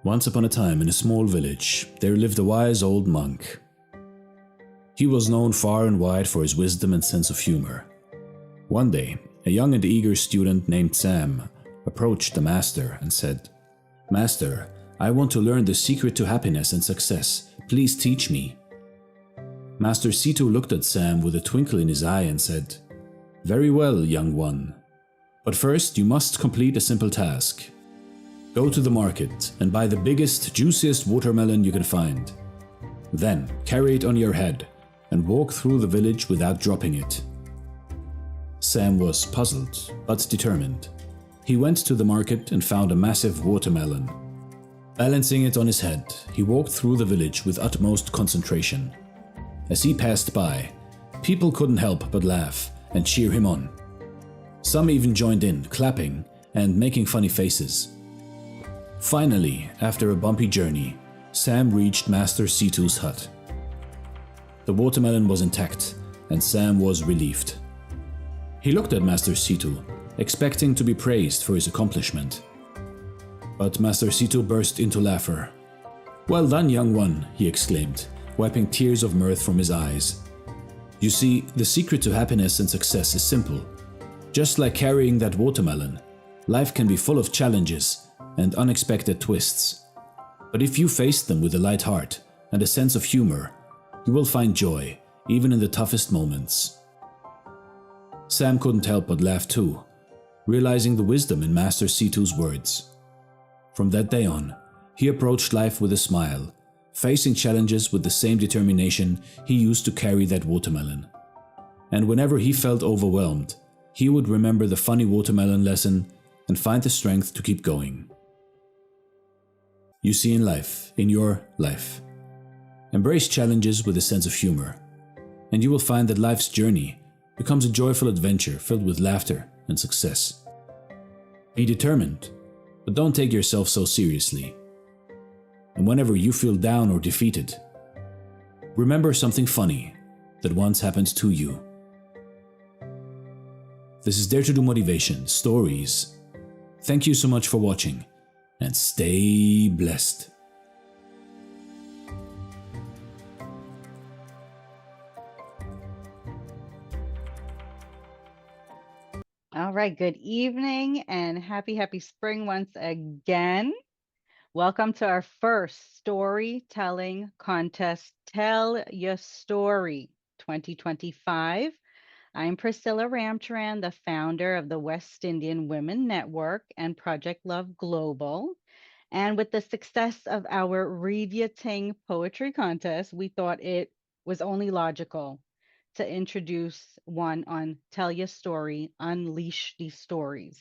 Once upon a time, in a small village, there lived a wise old monk. He was known far and wide for his wisdom and sense of humor. One day, a young and eager student named Sam approached the master and said, "Master, I want to learn the secret to happiness and success. Please teach me." Master Situ looked at Sam with a twinkle in his eye and said, "Very well, young one. But first you must complete a simple task. Go to the market and buy the biggest, juiciest watermelon you can find. Then carry it on your head and walk through the village without dropping it." Sam was puzzled, but determined. He went to the market and found a massive watermelon. Balancing it on his head, he walked through the village with utmost concentration. As he passed by, people couldn't help but laugh and cheer him on. Some even joined in, clapping and making funny faces. Finally, after a bumpy journey, Sam reached Master Situ's hut. The watermelon was intact, and Sam was relieved. He looked at Master Situ, expecting to be praised for his accomplishment. But Master Situ burst into laughter. "Well done, young one," he exclaimed, wiping tears of mirth from his eyes. "You see, the secret to happiness and success is simple. Just like carrying that watermelon, life can be full of challenges and unexpected twists. But if you face them with a light heart and a sense of humor, you will find joy, even in the toughest moments." Sam couldn't help but laugh too, realizing the wisdom in Master Situ's words. From that day on, he approached life with a smile, facing challenges with the same determination he used to carry that watermelon. And whenever he felt overwhelmed, he would remember the funny watermelon lesson and find the strength to keep going. You see, in life, in your life, embrace challenges with a sense of humor, and you will find that life's journey becomes a joyful adventure filled with laughter and success. Be determined, but don't take yourself so seriously. And whenever you feel down or defeated, remember something funny that once happened to you. This is Dare to Do Motivation Stories. Thank you so much for watching, and stay blessed. All right, good evening and happy spring once again. Welcome to our first storytelling contest, Tell Yuh Story 2025. I'm Priscilla Ramcharan, the founder of the West Indian Women Network and Project Love Global. And with the success of our Read Ya Ting poetry contest, we thought it was only logical to introduce one on Tell Your Story, Unleash These Stories.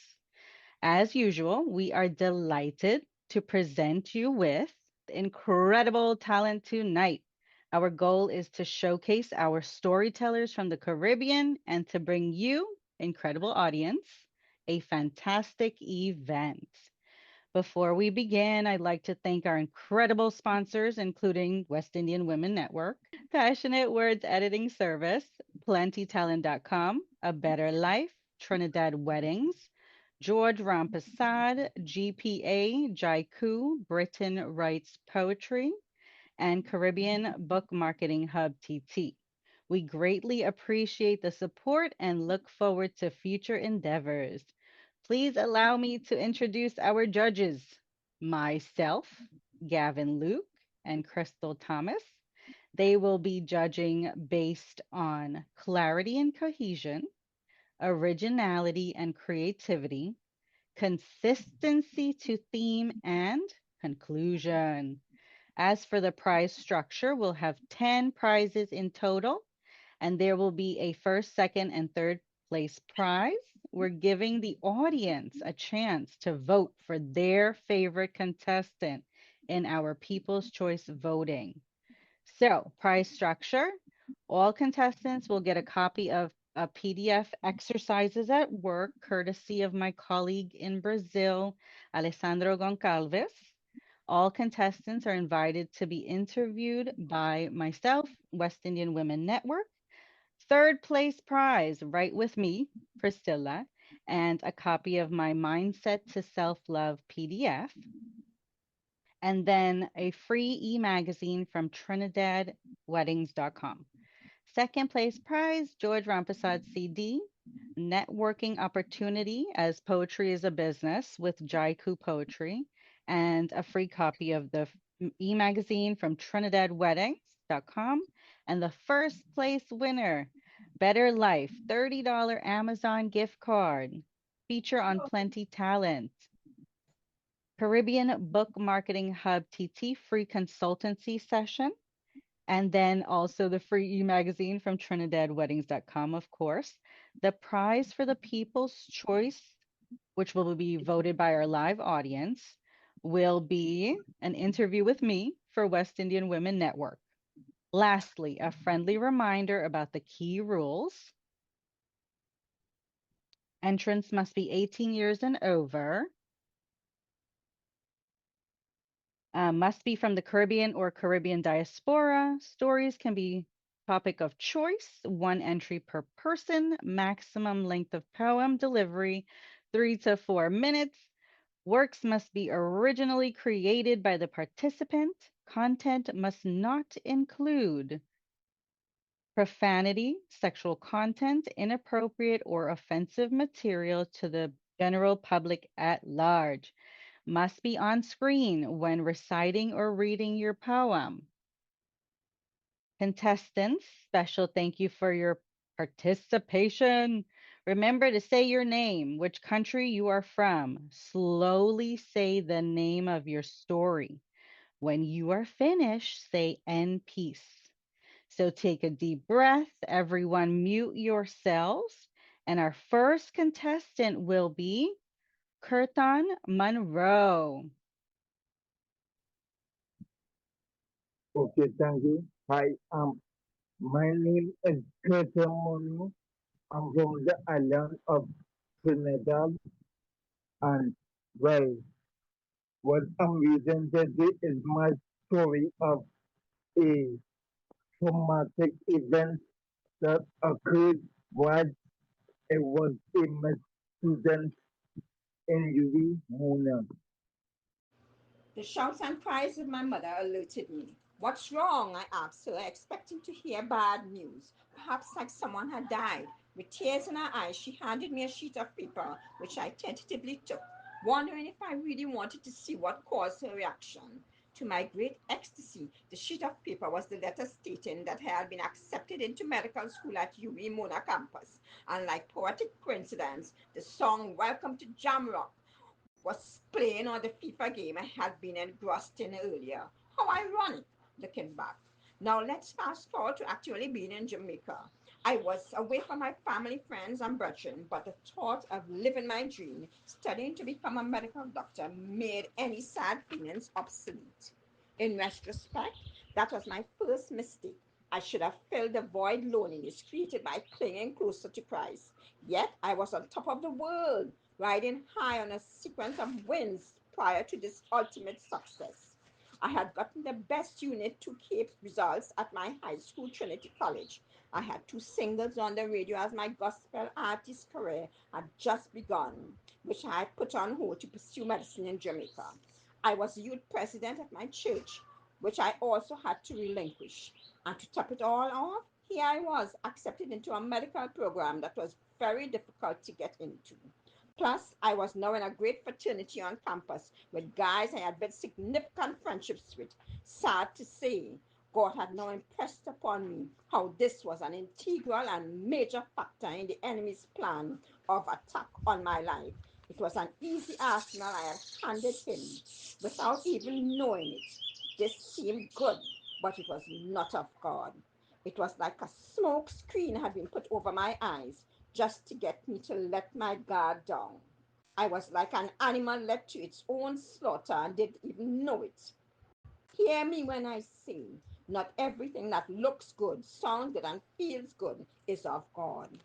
As usual, we are delighted to present you with incredible talent tonight. Our goal is to showcase our storytellers from the Caribbean and to bring you, incredible audience, a fantastic event. Before we begin, I'd like to thank our incredible sponsors, including West Indian Women Network, Passionate Words Editing Service, PlentyTalent.com, A Better Life, Trinidad Weddings, George Rampasad, GPA, Jaiku, Britain Writes Poetry, and Caribbean Book Marketing Hub TT. We greatly appreciate the support and look forward to future endeavors. Please allow me to introduce our judges, myself, Gavin Luke, and Crystal Thomas. They will be judging based on clarity and cohesion, originality and creativity, consistency to theme, and conclusion. As for the prize structure, we'll have 10 prizes in total, and there will be a first, second, and third place prize. We're giving the audience a chance to vote for their favorite contestant in our People's Choice voting. So, prize structure, all contestants will get a copy of a PDF Exercises at Work, courtesy of my colleague in Brazil, Alessandro Goncalves. All contestants are invited to be interviewed by myself, West Indian Women Network. Third place prize, right with me, Priscilla, and a copy of my Mindset to Self-Love PDF. and then a free e-magazine from trinidadweddings.com. Second place prize, George Ramprasad CD, networking opportunity as poetry is a business with Jaiku Poetry, and a free copy of the e-magazine from trinidadweddings.com. And the first place winner, Better Life, $30 Amazon gift card, feature on Plenty Talent, Caribbean Book Marketing Hub TT free consultancy session, and then also the free e-magazine from trinidadweddings.com, of course. The prize for the People's Choice, which will be voted by our live audience, will be an interview with me for West Indian Women Network. Lastly, a friendly reminder about the key rules. Entrants must be 18 years and over. Must be from the Caribbean or Caribbean diaspora. Stories can be topic of choice, one entry per person, maximum length of poem delivery, 3 to 4 minutes. Works must be originally created by the participant. Content must not include profanity, sexual content, inappropriate or offensive material to the general public at large. Must be on screen when reciting or reading your poem. Contestants, special thank you for your participation. Remember to say your name, which country you are from. Slowly say the name of your story. When you are finished, say end piece. So take a deep breath. Everyone mute yourselves. And our first contestant will be Kirtan Monroe. Okay, thank you. Hi, my name is Peter Mono. I'm from the island of Trinidad, and well, what I'm reading today is my story of a traumatic event that occurred while I was a med student in UV Mona. The shouts and cries of my mother alerted me. What's wrong? I asked her, expecting to hear bad news, perhaps like someone had died. With tears in her eyes, she handed me a sheet of paper, which I tentatively took, wondering if I really wanted to see what caused her reaction. To my great ecstasy, the sheet of paper was the letter stating that I had been accepted into medical school at UWI Mona campus. And like poetic coincidence, the song Welcome to Jamrock was playing on the FIFA game I had been engrossed in earlier. How ironic, looking back. Now let's fast forward to actually being in Jamaica. I was away from my family, friends, and brethren, but the thought of living my dream, studying to become a medical doctor, made any sad feelings obsolete. In retrospect, that was my first mistake. I should have filled the void loneliness created by clinging closer to Christ. Yet I was on top of the world, riding high on a sequence of wins prior to this ultimate success. I had gotten the best Unit 2 Cape results at my high school, Trinity College. I had two singles on the radio as my gospel artist career had just begun, which I put on hold to pursue medicine in Jamaica. I was youth president at my church, which I also had to relinquish. And to top it all off, here I was accepted into a medical program that was very difficult to get into. Plus, I was now in a great fraternity on campus with guys I had built significant friendships with. Sad to say, God had now impressed upon me how this was an integral and major factor in the enemy's plan of attack on my life. It was an easy arsenal I had handed him without even knowing it. This seemed good, but it was not of God. It was like a smoke screen had been put over my eyes just to get me to let my guard down. I was like an animal led to its own slaughter and didn't even know it. Hear me when I say, not everything that looks good, sounds good, and feels good is of God.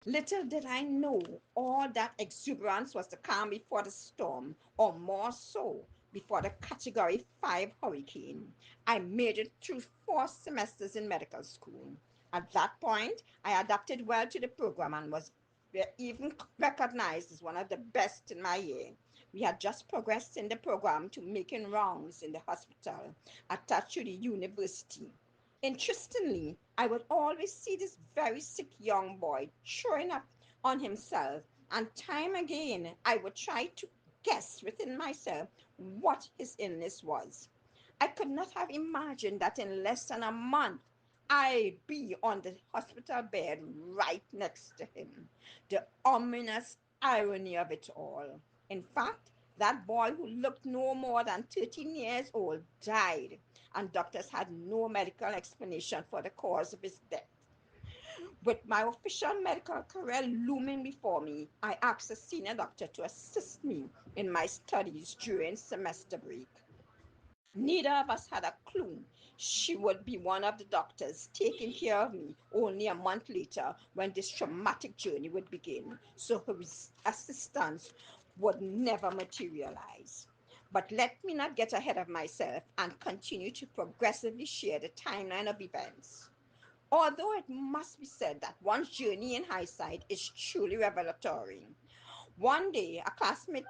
Little did I know all that exuberance was the calm before the storm, or more so, before the Category 5 hurricane. I made it through 4 semesters in medical school. At that point, I adapted well to the program and was even recognized as one of the best in my year. We had just progressed in the program to making rounds in the hospital attached to the university. Interestingly, I would always see this very sick young boy showing up on himself, and time again I would try to guess within myself what his illness was. I could not have imagined that in less than a month I'd be on the hospital bed right next to him. The ominous irony of it all. In fact, that boy who looked no more than 13 years old died, and doctors had no medical explanation for the cause of his death. With my official medical career looming before me, I asked a senior doctor to assist me in my studies during semester break. Neither of us had a clue she would be one of the doctors taking care of me only a month later when this traumatic journey would begin, so her assistance would never materialize. But let me not get ahead of myself and continue to progressively share the timeline of events. Although it must be said that one's journey in hindsight is truly revelatory. One day, a classmate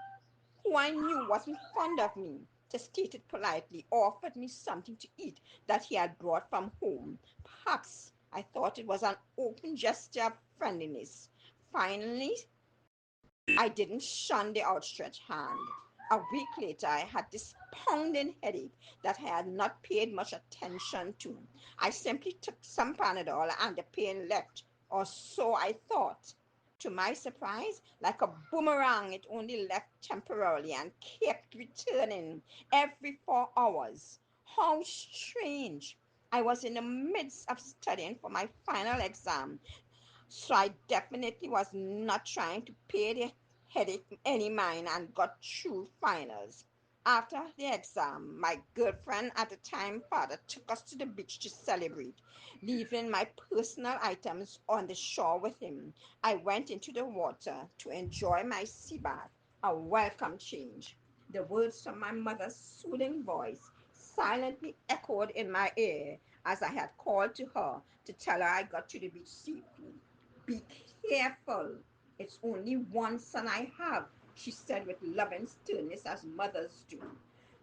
who I knew wasn't fond of me, to state it politely, offered me something to eat that he had brought from home. Perhaps I thought it was an open gesture of friendliness. Finally, I didn't shun the outstretched hand. A week later, I had this pounding headache that I had not paid much attention to. I simply took some Panadol and the pain left, or so I thought. To my surprise, like a boomerang, it only left temporarily and kept returning every 4 hours. How strange! I was in the midst of studying for my final exam, so I definitely was not trying to pay the headache any mind and got through finals. After the exam, my girlfriend at the time father took us to the beach to celebrate, leaving my personal items on the shore with him. I went into the water to enjoy my sea bath, a welcome change. The words from my mother's soothing voice silently echoed in my ear as I had called to her to tell her I got to the beach safely. Be careful. It's only one son I have, she said with loving sternness as mothers do.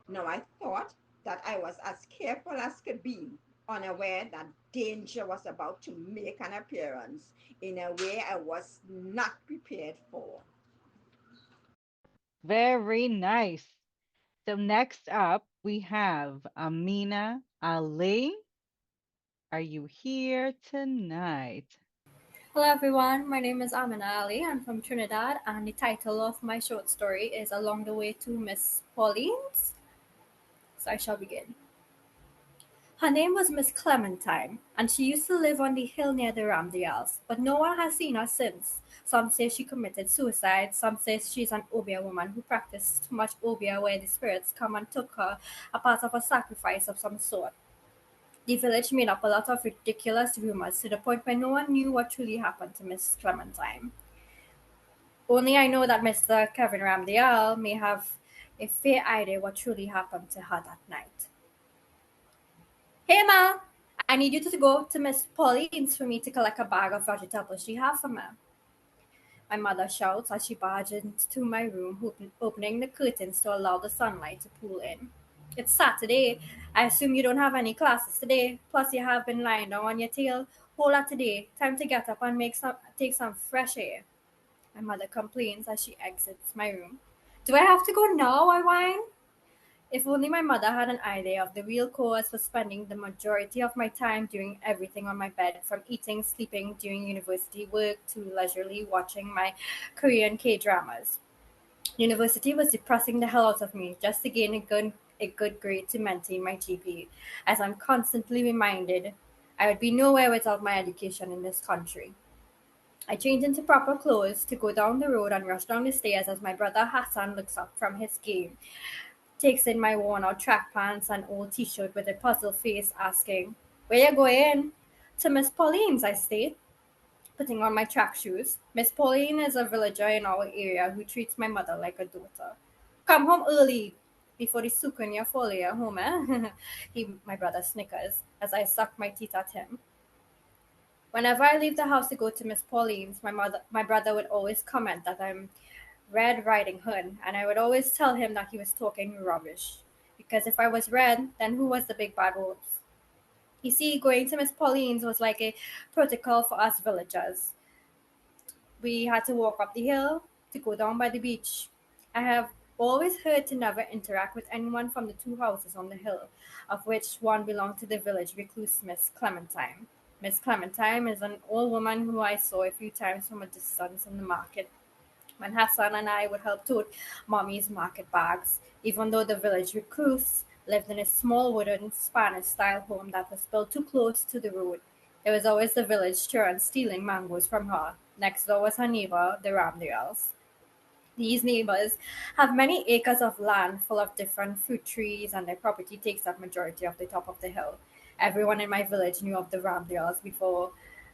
Now I thought that I was as careful as could be, unaware that danger was about to make an appearance in a way I was not prepared for. Very nice. So next up, we have Amina Ali. Are you here tonight? Hello everyone, my name is Amina Ali. I'm from Trinidad, and the title of my short story is Along the Way to Miss Pauline's. So I shall begin. Her name was Miss Clementine, and she used to live on the hill near the Ramdials, but no one has seen her since. Some say she committed suicide, some say she's an Obia woman who practiced too much Obia where the spirits come and took her, a part of a sacrifice of some sort. The village made up a lot of ridiculous rumors to the point where no one knew what truly happened to Miss Clementine. Only I know that Mr. Kevin Ramdial may have a fair idea what truly happened to her that night. Hey Ma, I need you to go to Miss Pauline's for me to collect a bag of vegetables she has for me. My mother shouts as she barges into my room, opening the curtains to allow the sunlight to pool in. It's Saturday. I assume you don't have any classes today. Plus, you have been lying down on your tail whole lot today. Time to get up and take some fresh air. My mother complains as she exits my room. Do I have to go now? I whine. If only my mother had an idea of the real cause for spending the majority of my time doing everything on my bed, from eating, sleeping during university work to leisurely watching my Korean K dramas. University was depressing the hell out of me just to gain a good grade to maintain my GPA, as I'm constantly reminded I would be nowhere without my education in this country. I change into proper clothes to go down the road and rush down the stairs as my brother Hassan looks up from his game, takes in my worn out track pants and old t shirt with a puzzled face, asking, "Where you going?" "To Miss Pauline's," I state, putting on my track shoes. Miss Pauline is a villager in our area who treats my mother like a daughter. "Come home early before the Sukunya folia home, eh?" My brother snickers as I suck my teeth at him. Whenever I leave the house to go to Miss Pauline's, my brother would always comment that I'm Red Riding Hood, and I would always tell him that he was talking rubbish. Because if I was red, then who was the big bad wolf? You see, going to Miss Pauline's was like a protocol for us villagers. We had to walk up the hill to go down by the beach. I have always heard to never interact with anyone from the two houses on the hill, of which one belonged to the village recluse Miss Clementine. Miss Clementine is an old woman who I saw a few times from a distance in the market when Hassan and I would help tote Mommy's market bags, even though the village recluse lived in a small wooden Spanish-style home that was built too close to the road. There was always the village children stealing mangoes from her. Next door was her neighbor, the Ramdales. These neighbors have many acres of land full of different fruit trees, and their property takes up majority of the top of the hill. Everyone in my village knew of the Ramdales before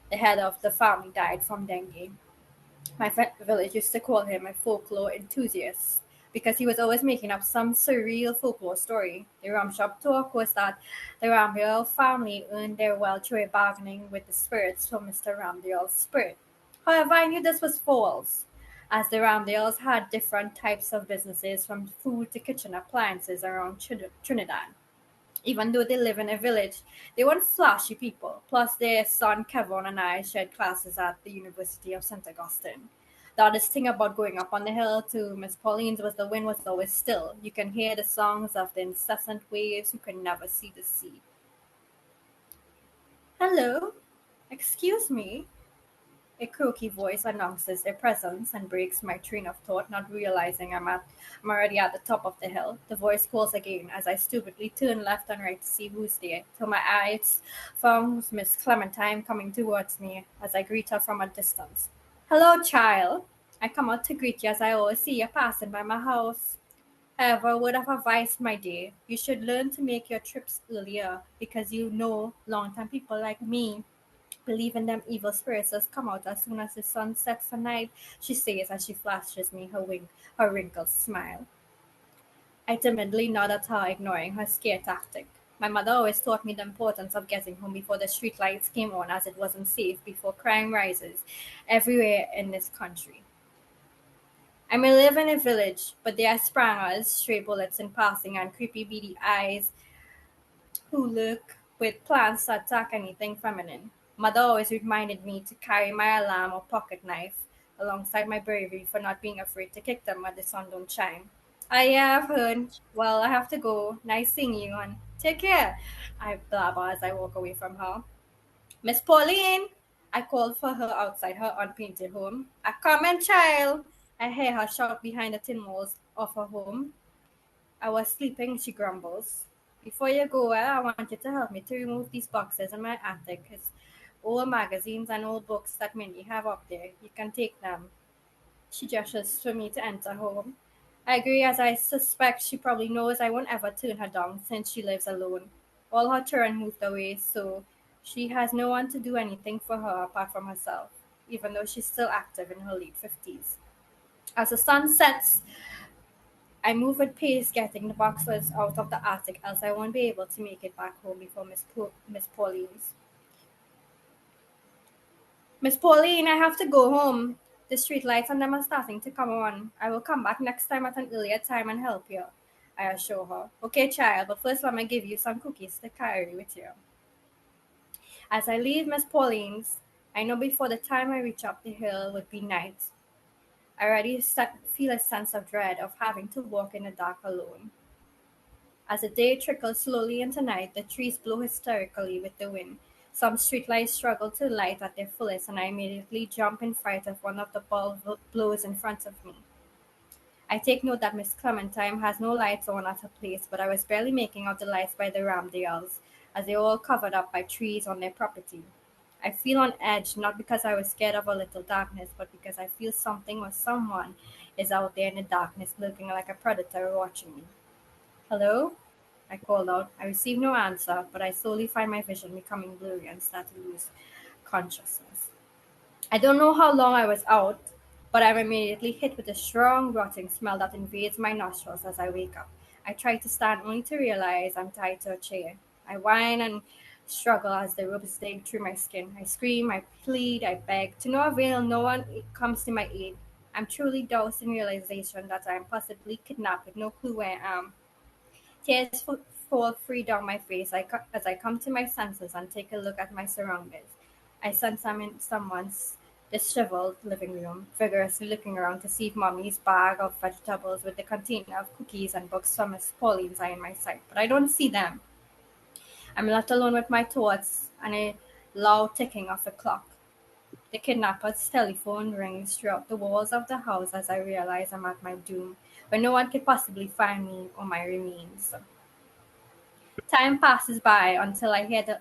the head of the family died from dengue. My village used to call him a folklore enthusiast because he was always making up some surreal folklore story. The rum shop talk was that the Ramdale family earned their wealth through bargaining with the spirits from Mr. Ramdale's spirit. However, I knew this was false, as the Ramdales had different types of businesses from food to kitchen appliances around Trinidad. Even though they live in a village, they weren't flashy people. Plus, their son Kevin and I shared classes at the University of St. Augustine. The hardest thing about going up on the hill to Miss Pauline's was the wind was always still. You can hear the songs of the incessant waves. You can never see the sea. Hello? Excuse me? A croaky voice announces their presence and breaks my train of thought, not realizing I'm already at the top of the hill. The voice calls again as I stupidly turn left and right to see who's there, till my eyes found Miss Clementine coming towards me as I greet her from a distance. Hello, child. I come out to greet you as I always see you passing by my house. However, a word of advice, my dear. You should learn to make your trips earlier because you know long-time people like me believe in them evil spirits that come out as soon as the sun sets for night, she says as she flashes me her wrinkled smile. I timidly nod at her, ignoring her scare tactic. My mother always taught me the importance of getting home before the street lights came on, as it wasn't safe before crime rises everywhere in this country. I may live in a village, but there are sprangers, stray bullets in passing, and creepy beady eyes who look with plans to attack anything feminine. Mother always reminded me to carry my alarm or pocket knife alongside my bravery for not being afraid to kick them when the sun don't shine. I have heard. Well, I have to go. Nice seeing you, and take care. I blabber as I walk away from her. Miss Pauline! I called for her outside her unpainted home. A common child! I hear her shout behind the tin walls of her home. I was sleeping, she grumbles. Before you go, I want you to help me to remove these boxes in my attic. It's old magazines and old books that many have up there. You can take them. She gestures for me to enter home. I agree, as I suspect she probably knows I won't ever turn her down since she lives alone. All her children moved away, so she has no one to do anything for her apart from herself, even though she's still active in her late 50s. As the sun sets, I move with pace, getting the boxes out of the attic, else I won't be able to make it back home before Miss Pauline's. Miss Pauline, I have to go home. The street lights and them are starting to come on. I will come back next time at an earlier time and help you, I assure her. Okay, child, but first let me give you some cookies to carry with you. As I leave Miss Pauline's, I know before the time I reach up the hill would be night. I already feel a sense of dread of having to walk in the dark alone. As the day trickles slowly into night, the trees blow hysterically with the wind. Some streetlights struggle to light at their fullest, and I immediately jump in fright of one of the bulb blows in front of me. I take note that Miss Clementine has no lights on at her place, but I was barely making out the lights by the Ramdales, as they were all covered up by trees on their property. I feel on edge, not because I was scared of a little darkness, but because I feel something or someone is out there in the darkness looking like a predator watching me. Hello? I called out. I received no answer, but I slowly find my vision becoming blurry and start to lose consciousness. I don't know how long I was out, but I'm immediately hit with a strong, rotting smell that invades my nostrils as I wake up. I try to stand only to realize I'm tied to a chair. I whine and struggle as the ropes dig through my skin. I scream, I plead, I beg. To no avail, no one comes to my aid. I'm truly doused in realization that I am possibly kidnapped with no clue where I am. Tears fall free down my face as I come to my senses and take a look at my surroundings. I sense I'm in someone's disheveled living room, vigorously looking around to see if Mommy's bag of vegetables with the container of cookies and books from Miss Pauline's are in my sight. But I don't see them. I'm left alone with my thoughts and a loud ticking of the clock. The kidnapper's telephone rings throughout the walls of the house as I realize I'm at my doom, where no one could possibly find me or my remains. Time passes by until I hear the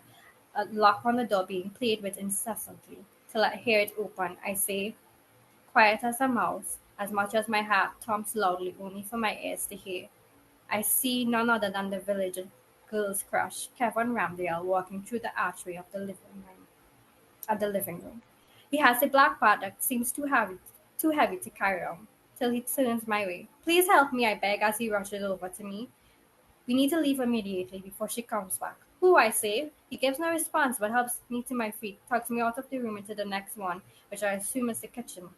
lock on the door being played with incessantly. Till I hear it open, I say, quiet as a mouse, as much as my heart thumps loudly only for my ears to hear. I see none other than the village girl's crush, Kevin Ramdale, walking through the archway of the living room. He has a black bag that seems too heavy to carry on, till he turns my way. Please help me, I beg, as he rushes over to me. We need to leave immediately before she comes back. Who, I say. He gives no response but helps me to my feet, tugs me out of the room into the next one, which I assume is the kitchen.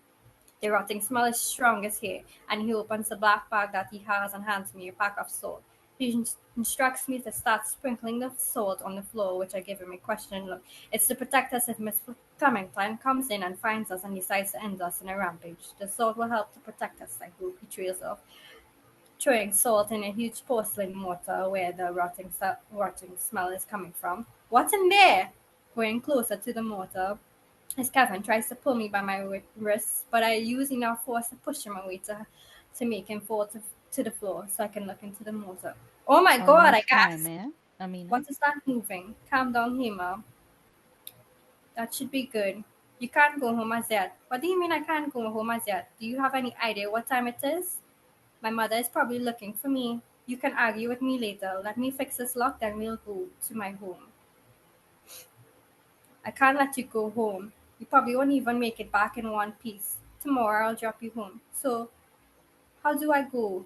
The rotting smell is strongest here, and he opens the black bag that he has and hands me a pack of salt. He instructs me to start sprinkling the salt on the floor, which I give him a questioning look. It's to protect us if Miss Clementine comes in and finds us and decides to end us in a rampage. The salt will help to protect us, I hope. He trails off, throwing salt in a huge porcelain mortar where the rotting smell is coming from. What's in there? Going closer to the mortar, as Kevin tries to pull me by my wrists, but I use enough force to push him away to make him fall to the floor so I can look into the mortar. Oh my god, I Almost time, gasped. eh, Amina? What is that moving? Calm down, Hema. That should be good. You can't go home as yet. What do you mean I can't go home as yet? Do you have any idea what time it is? My mother is probably looking for me. You can argue with me later. Let me fix this lock, then we'll go to my home. I can't let you go home. You probably won't even make it back in one piece. Tomorrow I'll drop you home. So, how do I go?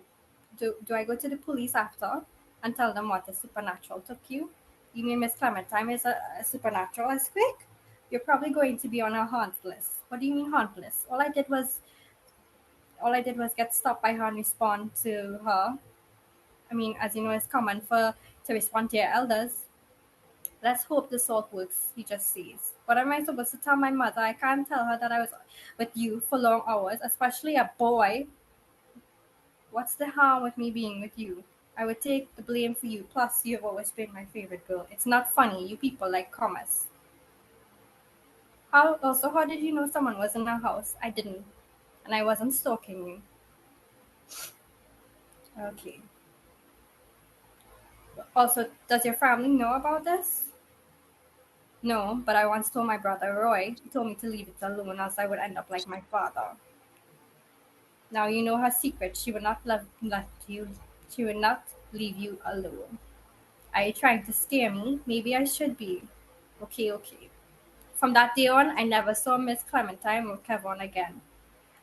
Do I go to the police after and tell them what the supernatural took you? You mean Miss Clementine is a supernatural as quick? You're probably going to be on a haunt list. What do you mean haunt list? All I did was get stopped by her and respond to her. I mean, as you know, it's common to respond to your elders. Let's hope the salt works, he just says. What am I supposed to tell my mother? I can't tell her that I was with you for long hours, especially a boy. What's the harm with me being with you? I would take the blame for you, plus you've always been my favorite girl. It's not funny, you people like commas. How did you know someone was in our house? I didn't. And I wasn't stalking you. Okay. Also, does your family know about this? No, but I once told my brother Roy. He told me to leave it alone, else I would end up like my father. Now you know her secret. She would not let you. She would not leave you alone. Are you trying to scare me? Maybe I should be. Okay, okay. From that day on, I never saw Miss Clementine or Kevin again.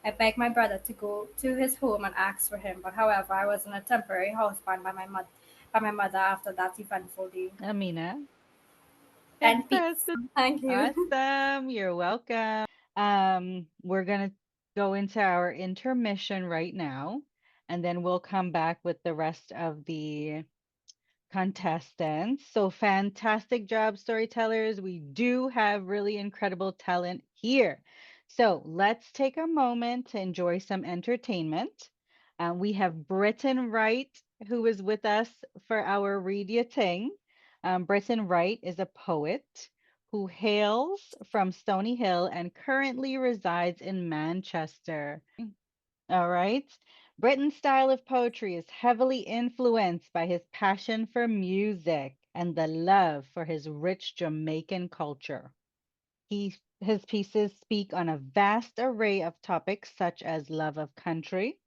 I begged my brother to go to his home and ask for him, but however, I was in a temporary housebound by my mother after that eventful day. Amina? And peace. Fantastic. Thank you. Awesome. You're welcome. We're gonna go into our intermission right now, and then we'll come back with the rest of the contestants. So fantastic job, storytellers. We do have really incredible talent here. So let's take a moment to enjoy some entertainment. We have Britton Wright, who is with us for our Read Your Thing. Britton Wright is a poet who hails from Stony Hill and currently resides in Manchester. All right. Britton's style of poetry is heavily influenced by his passion for music and the love for his rich Jamaican culture. His pieces speak on a vast array of topics such as love of country,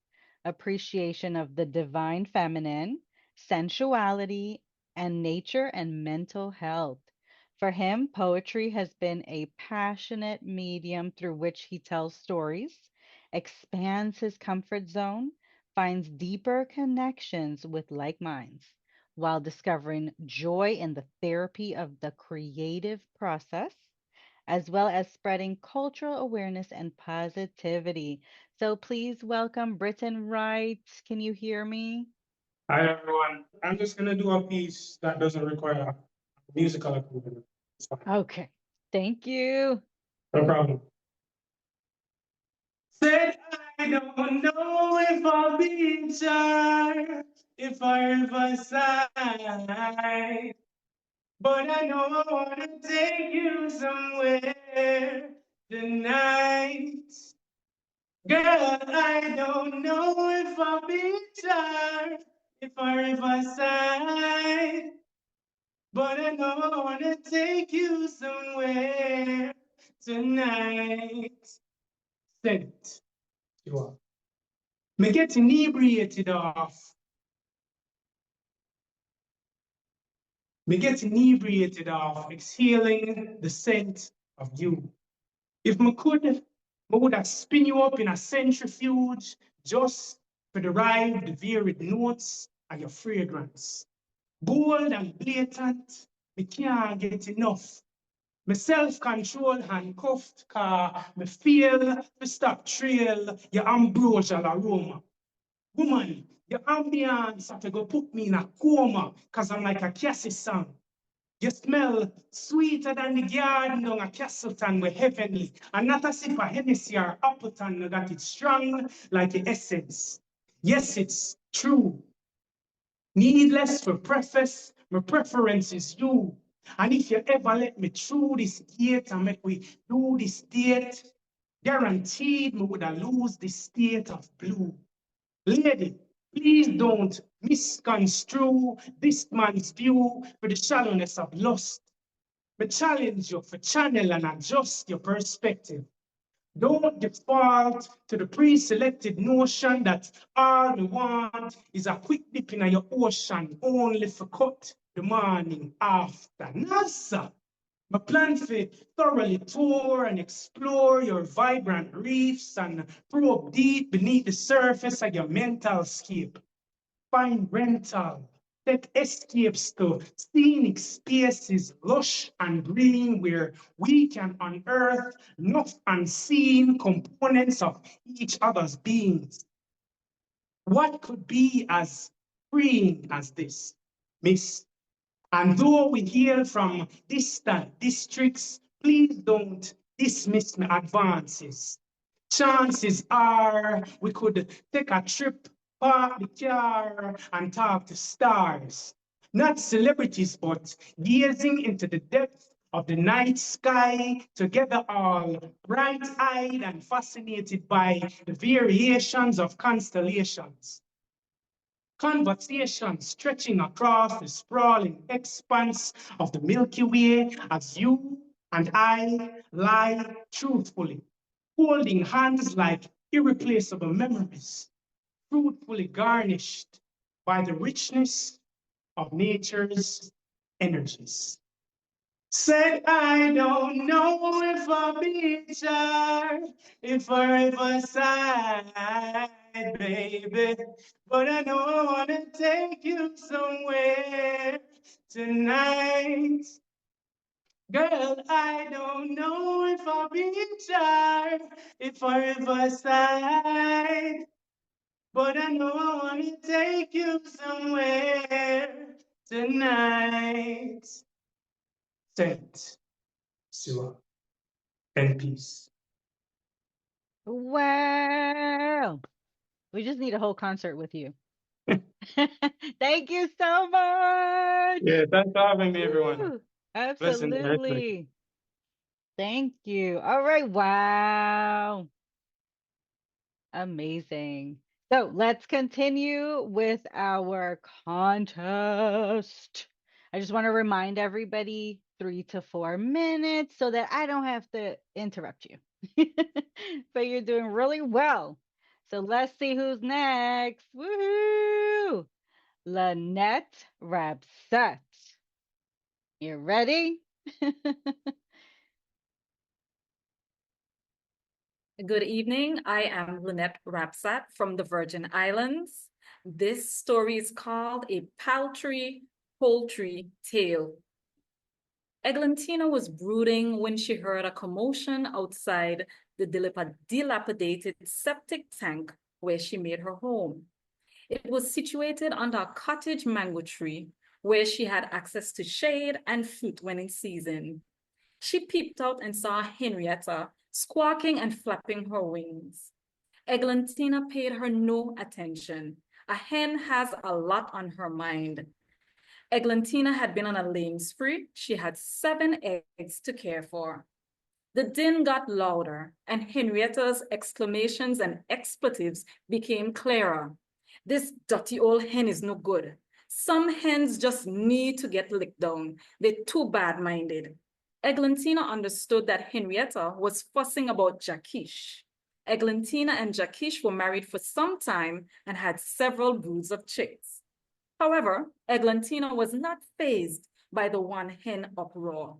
appreciation of the divine feminine, sensuality, and nature and mental health. For him, poetry has been a passionate medium through which he tells stories, expands his comfort zone, finds deeper connections with like minds, while discovering joy in the therapy of the creative process as well as spreading cultural awareness and positivity. So please welcome Britton Wright. Can you hear me? Hi everyone. I'm just gonna do a piece that doesn't require musical accompaniment. It's fine. Okay. Thank you. No problem. Said I don't know if I'll be in charge, if I ever sign, but I know I wanna take you somewhere tonight. Girl, I don't know if I'll be in charge, if I ever sign. But I know I wanna take you somewhere tonight. Scent you are. Me get inebriated off. Me get inebriated off exhaling the scent of you. If me could, me would have spin you up in a centrifuge just for the ride, the varied notes of your fragrance. Bold and blatant, me can't get enough. Me self-control handcuffed, car me feel to stop trail your ambrosial aroma. Woman, your ambience have to go put me in a coma, cause I'm like a Cassie song. You smell sweeter than the garden down a Castleton with heavenly, and not as if a Hennessy or Appleton no got it strong like the essence. Yes, it's true. Needless for preface, my preference is you. And if you ever let me through this gate and make we do this date, guaranteed me would have lose the state of blue. Lady, please don't misconstrue this man's view for the shallowness of lust. Me challenge you for channel and adjust your perspective. Don't default to the pre-selected notion that all we want is a quick dip in your ocean only for cut the morning after. NASA, my plan for thoroughly tour and explore your vibrant reefs and probe deep beneath the surface of your mental scape. Find rental, set escapes to scenic spaces, lush and green, where we can unearth not unseen components of each other's beings. What could be as freeing as this, Miss? And though we hail from distant districts, please don't dismiss my advances. Chances are we could take a trip, park the car, and talk to stars. Not celebrities, but gazing into the depth of the night sky, together all bright-eyed and fascinated by the variations of constellations. Conversation stretching across the sprawling expanse of the Milky Way as you and I lie truthfully, holding hands like irreplaceable memories, fruitfully garnished by the richness of nature's energies. Said I don't know if I'll be in charge, if I ever side, baby. But I know I wanna take you somewhere tonight. Girl, I don't know if I'll be in charge, if I ever side. But I know I wanna take you somewhere tonight. Scent. Sua, and peace. Wow. We just need a whole concert with you. Thank you so much. Yeah, thanks for having me, everyone. Woo. Blessings. Absolutely. Thank you. All right. Wow. Amazing. So let's continue with our contest. I just want to remind everybody 3 to 4 minutes so that I don't have to interrupt you. But you're doing really well. So let's see who's next. Woohoo! Lynette Rabsett. You ready? Good evening. I am Lynette Rapsat from the Virgin Islands. This story is called A Paltry Poultry Tale. Eglantina was brooding when she heard a commotion outside the dilapidated septic tank where she made her home. It was situated under a cottage mango tree where she had access to shade and fruit when in season. She peeped out and saw Henrietta squawking and flapping her wings. Eglantina paid her no attention. A hen has a lot on her mind. Eglantina had been on a laying spree. She had 7 eggs to care for. The din got louder, and Henrietta's exclamations and expletives became clearer. This dirty old hen is no good. Some hens just need to get licked down. They're too bad-minded. Eglantina understood that Henrietta was fussing about Jacquish. Eglantina and Jacquish were married for some time and had several broods of chicks. However, Eglantina was not fazed by the one hen uproar.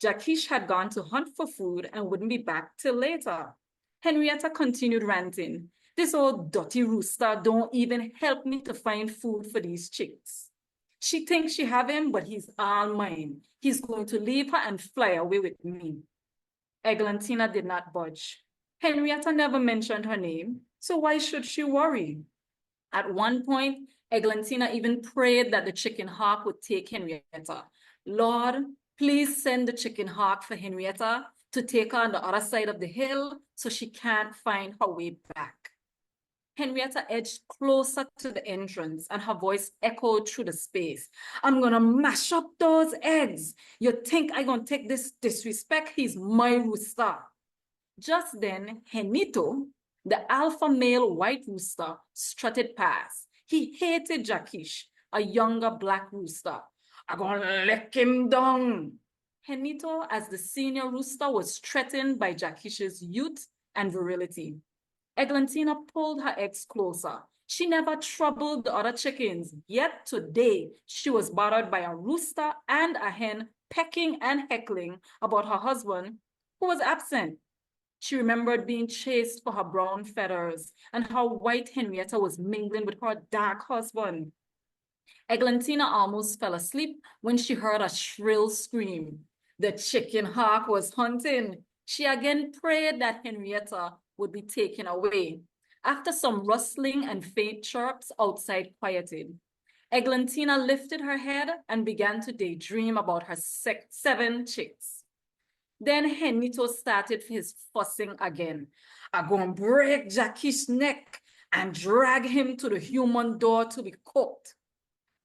Jacquish had gone to hunt for food and wouldn't be back till later. Henrietta continued ranting. This old dirty rooster don't even help me to find food for these chicks. She thinks she have him, but he's all mine. He's going to leave her and fly away with me. Eglantina did not budge. Henrietta never mentioned her name, so why should she worry? At one point, Eglantina even prayed that the chicken hawk would take Henrietta. Lord, please send the chicken hawk for Henrietta to take her on the other side of the hill so she can't find her way back. Henrietta edged closer to the entrance and her voice echoed through the space. I'm gonna mash up those eggs. You think I'm gonna take this disrespect? He's my rooster. Just then, Henito, the alpha male white rooster, strutted past. He hated Jacquish, a younger black rooster. I'm gonna lick him down. Henito, as the senior rooster, was threatened by Jacquish's youth and virility. Eglantina pulled her eggs closer. She never troubled the other chickens, yet today she was bothered by a rooster and a hen pecking and heckling about her husband, who was absent. She remembered being chased for her brown feathers and how white Henrietta was mingling with her dark husband. Eglantina almost fell asleep when she heard a shrill scream. The chicken hawk was hunting. She again prayed that Henrietta would be taken away. After some rustling and faint chirps outside quieted, Eglantina lifted her head and began to daydream about her 7 chicks. Then Henito started his fussing again. I'm gonna break Jacquish's neck and drag him to the human door to be cooked.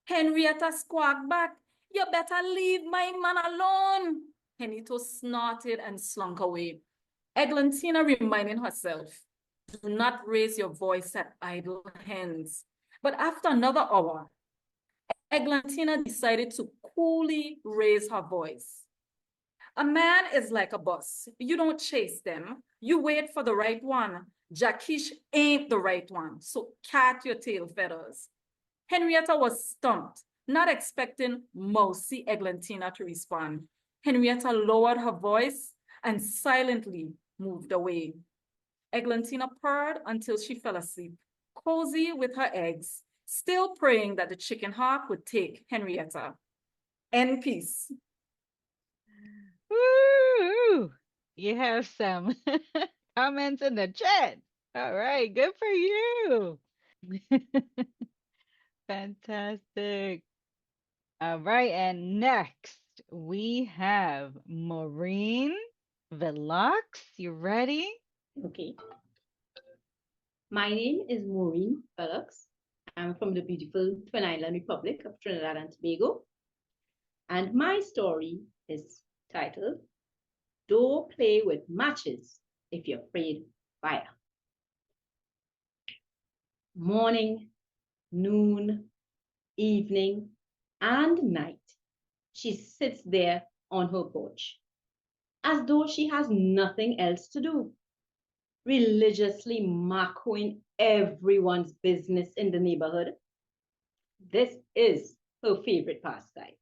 Henrietta squawked back, you better leave my man alone. Henito snorted and slunk away. Eglantina reminded herself, do not raise your voice at idle hens. But after another hour, Eglantina decided to coolly raise her voice. A man is like a bus. You don't chase them. You wait for the right one. Jacquish ain't the right one, so cat your tail feathers. Henrietta was stumped, not expecting mousy Eglantina to respond. Henrietta lowered her voice and silently moved away. Eglantina purred until she fell asleep, cozy with her eggs, still praying that the chicken hawk would take Henrietta. End peace. Woo! You have some comments in the chat. All right, good for you. Fantastic. All right, and next we have Maureen Velox. You ready? Okay. My name is Maureen Felix. I'm from the beautiful Twin Island Republic of Trinidad and Tobago. And my story is titled, Don't Play with Matches If You're Afraid of Fire. Morning, noon, evening, and night, she sits there on her porch, as though she has nothing else to do, religiously marking everyone's business in the neighborhood. This is her favorite pastime,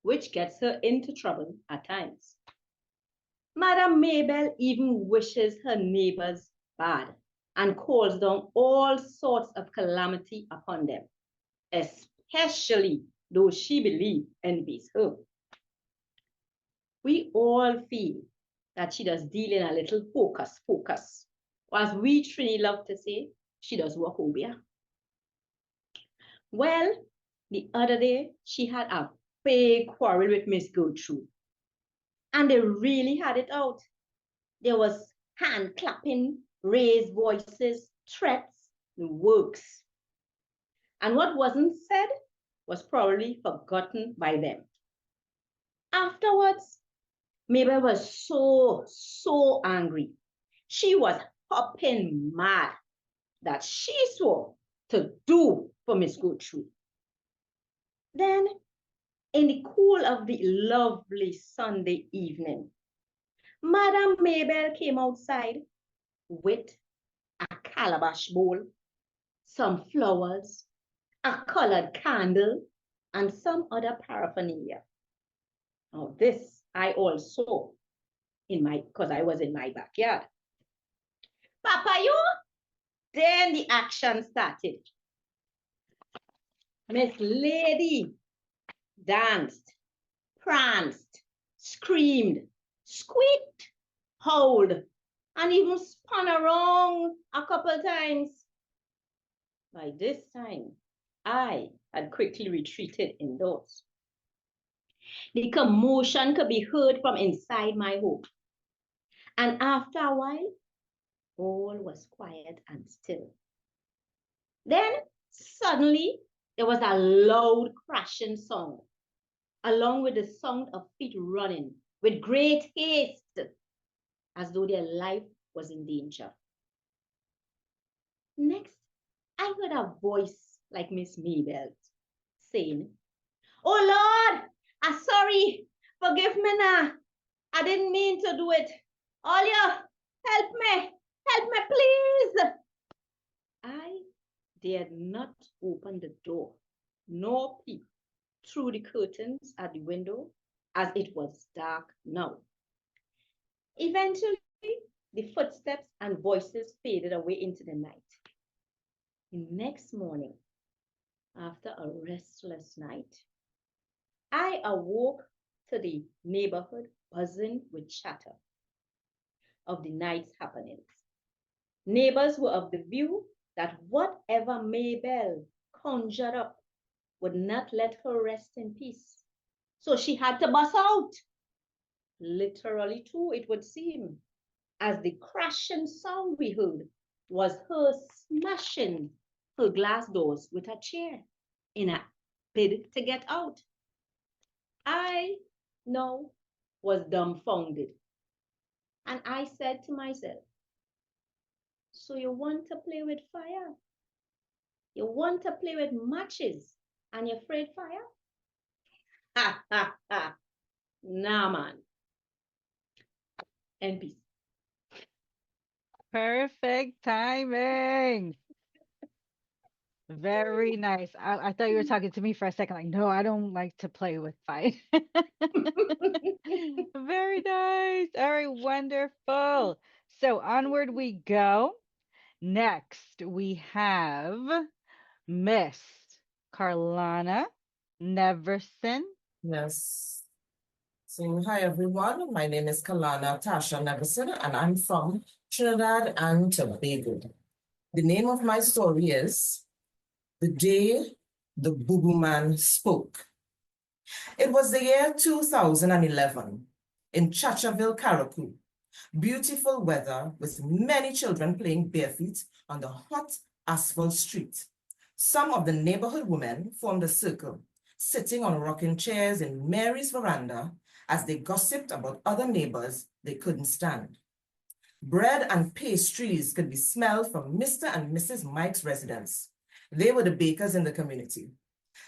which gets her into trouble at times. Madame Mabel even wishes her neighbors bad and calls down all sorts of calamity upon them, especially those she believes envies her. We all feel that she does deal in a little focus. Or as we Trini love to say, she does wahobia. Well, the other day, she had a big quarrel with Miss Gertrude. And they really had it out. There was hand clapping, raised voices, threats, the works. And what wasn't said was probably forgotten by them. Afterwards, Mabel was so angry. She was hopping mad that she swore to do for Miss Gertrude. Then, in the cool of the lovely Sunday evening, Madame Mabel came outside with a calabash bowl, some flowers, a colored candle, and some other paraphernalia. Now this I also because I was in my backyard. Papa, you? Then the action started. Miss Lady danced, pranced, screamed, squeaked, howled, and even spun around a couple times. By this time, I had quickly retreated indoors. The commotion could be heard from inside my home. And after a while, all was quiet and still. Then suddenly, there was a loud crashing sound, along with the sound of feet running with great haste, as though their life was in danger. Next, I heard a voice like Miss Mabel's saying, "Oh Lord, I'm sorry, forgive me now. I didn't mean to do it. All you, help me, please." I dared not open the door, nor peep through the curtains at the window, as it was dark now. Eventually, the footsteps and voices faded away into the night. The next morning, after a restless night, I awoke to the neighborhood buzzing with chatter of the night's happenings. Neighbors were of the view that whatever Mabel conjured up would not let her rest in peace. So she had to bust out. Literally too, it would seem, as the crashing sound we heard was her smashing her glass doors with a chair in a bid to get out. I now was dumbfounded. And I said to myself, so you want to play with fire? You want to play with matches and you're afraid fire? Ha, ha, ha. Nah, man. And peace. Perfect timing. Very nice. I thought you were talking to me for a second. Like, no, I don't like to play with fire. Very nice. All right, wonderful. So onward we go. Next, we have Miss Carlana Neverson. Yes. So, hi everyone. My name is Kalana Tasha Neverson, and I'm from Trinidad and Tobago. The name of my story is The Day the Boo Boo Man Spoke. It was the year 2011 in Chachaville, Carriacou. Beautiful weather with many children playing barefoot on the hot asphalt street. Some of the neighborhood women formed a circle, sitting on rocking chairs in Mary's veranda as they gossiped about other neighbors they couldn't stand. Bread and pastries could be smelled from Mr. and Mrs. Mike's residence. They were the bakers in the community.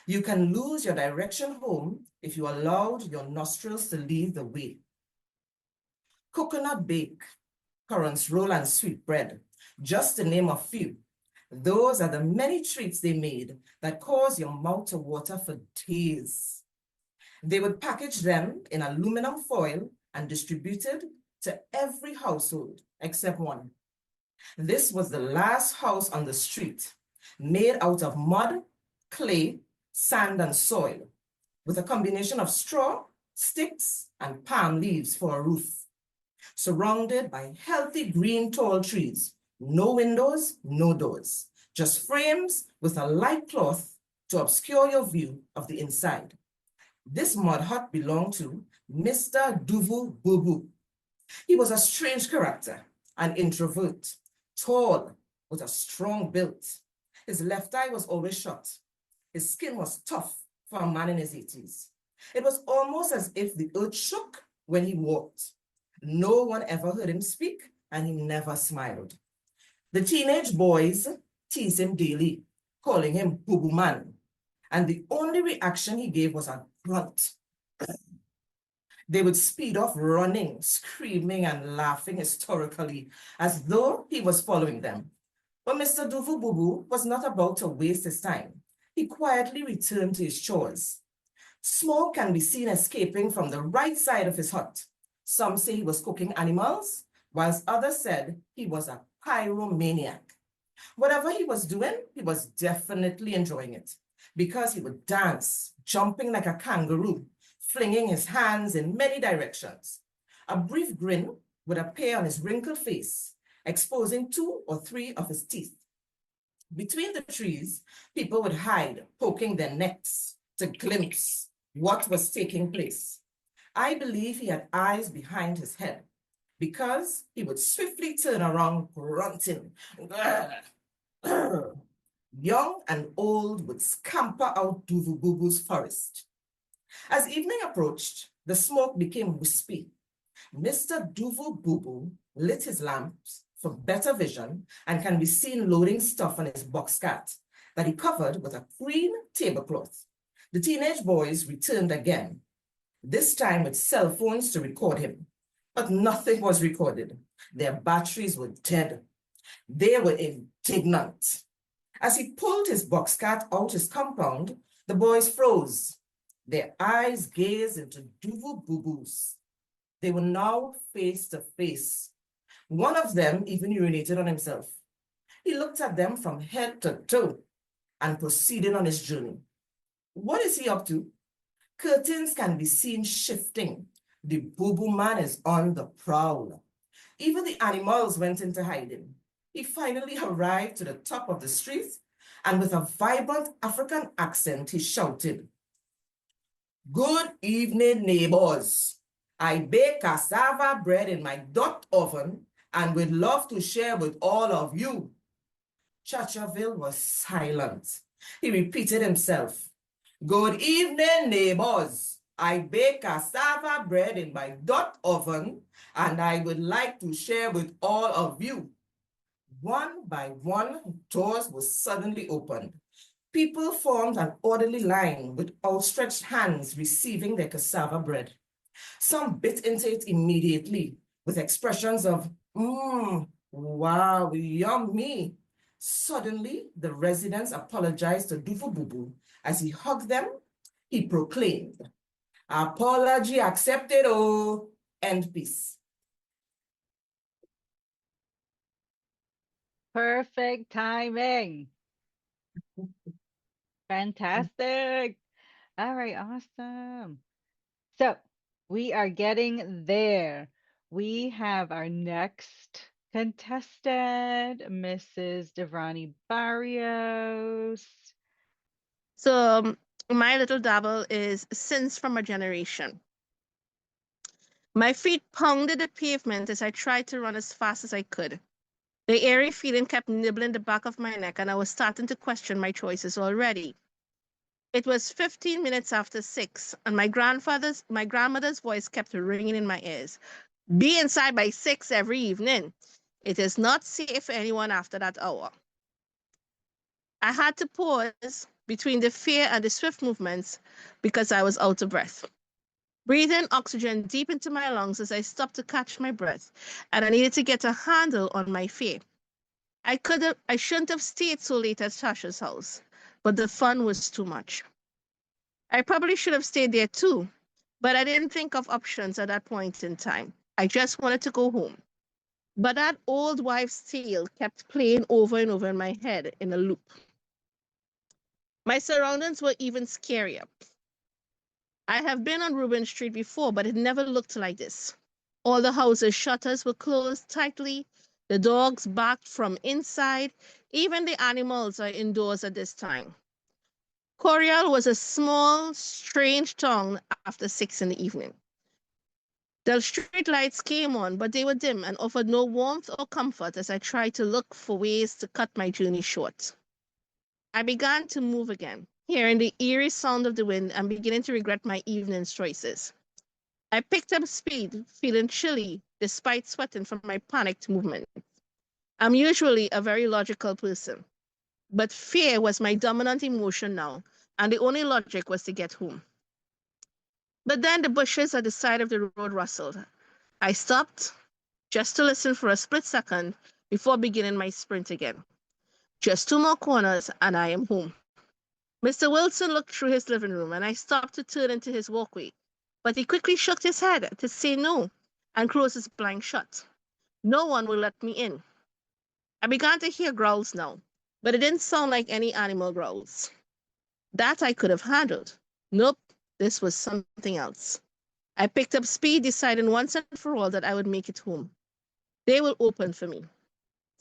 You can lose your direction home if you allowed your nostrils to lead the way. Coconut bake, currants roll, and sweet bread, just to name a few. Those are the many treats they made that cause your mouth to water for days. They would package them in aluminum foil and distribute it to every household except one. This was the last house on the street, made out of mud, clay, sand, and soil, with a combination of straw, sticks and palm leaves for a roof, surrounded by healthy green tall trees, no windows, no doors, just frames with a light cloth to obscure your view of the inside. This mud hut belonged to Mr. Duvu Bubu. He was a strange character, an introvert, tall, with a strong build. His left eye was always shut. His skin was tough for a man in his 80s. It was almost as if the earth shook when he walked. No one ever heard him speak, and he never smiled. The teenage boys teased him daily, calling him Boo Man, and the only reaction he gave was a grunt. They would speed off running, screaming, and laughing historically, as though he was following them. But Mr. Duvu Bubu was not about to waste his time. He quietly returned to his chores. Smoke can be seen escaping from the right side of his hut. Some say he was cooking animals, whilst others said he was a pyromaniac. Whatever he was doing, he was definitely enjoying it, because he would dance, jumping like a kangaroo, flinging his hands in many directions. A brief grin would appear on his wrinkled face, exposing 2 or 3 of his teeth. Between the trees, people would hide, poking their necks to glimpse what was taking place. I believe he had eyes behind his head, because he would swiftly turn around grunting. Young and old would scamper out Duvu Bubu's forest. As evening approached, the smoke became wispy. Mr. Duvu Bubu lit his lamps for better vision and can be seen loading stuff on his box cart that he covered with a green tablecloth. The teenage boys returned again, this time with cell phones to record him. But nothing was recorded. Their batteries were dead. They were indignant. As he pulled his box cart out his compound, the boys froze. Their eyes gazed into Duvu Bubu's. They were now face to face. One of them even urinated on himself. He looked at them from head to toe and proceeded on his journey. What is he up to? Curtains can be seen shifting. The Bubu man is on the prowl. Even the animals went into hiding. He finally arrived to the top of the street, and with a vibrant African accent, he shouted, "Good evening, neighbors. I bake cassava bread in my Dutch oven and would love to share with all of you." Chachaville was silent. He repeated himself, "Good evening, neighbors. I bake cassava bread in my Dutch oven and I would like to share with all of you." One by one, doors were suddenly opened. People formed an orderly line with outstretched hands receiving their cassava bread. Some bit into it immediately with expressions of, wow, yummy. Suddenly, the residents apologized to Duvu Bubu. As he hugged them, he proclaimed, "Apology accepted, oh, end peace." Perfect timing. Fantastic. All right, awesome. So we are getting there. We have our next contestant, Mrs. Devrani Barrios. So my little dabble is Sins from a Generation. My feet pounded the pavement as I tried to run as fast as I could. The eerie feeling kept nibbling the back of my neck, and I was starting to question my choices already. It was 15 minutes after 6, and my grandmother's voice kept ringing in my ears. "Be inside by 6 every evening. It is not safe for anyone after that hour." I had to pause between the fear and the swift movements because I was out of breath. Breathing oxygen deep into my lungs as I stopped to catch my breath, and I needed to get a handle on my fear. I shouldn't have stayed so late at Tasha's house, but the fun was too much. I probably should have stayed there too, but I didn't think of options at that point in time. I just wanted to go home. But that old wives' tale kept playing over and over in my head in a loop. My surroundings were even scarier. I have been on Reuben Street before, but it never looked like this. All the houses' shutters were closed tightly. The dogs barked from inside. Even the animals are indoors at this time. Coriol was a small, strange town after 6 in the evening. The street lights came on, but they were dim and offered no warmth or comfort as I tried to look for ways to cut my journey short. I began to move again, hearing the eerie sound of the wind and beginning to regret my evening's choices. I picked up speed, feeling chilly despite sweating from my panicked movement. I'm usually a very logical person, but fear was my dominant emotion now, and the only logic was to get home. But then the bushes at the side of the road rustled. I stopped just to listen for a split second before beginning my sprint again. Just 2 more corners and I am home. Mr. Wilson looked through his living room and I stopped to turn into his walkway, but he quickly shook his head to say no and closed his blind shut. No one will let me in. I began to hear growls now, but it didn't sound like any animal growls. That I could have handled. Nope, this was something else. I picked up speed, deciding once and for all that I would make it home. They will open for me.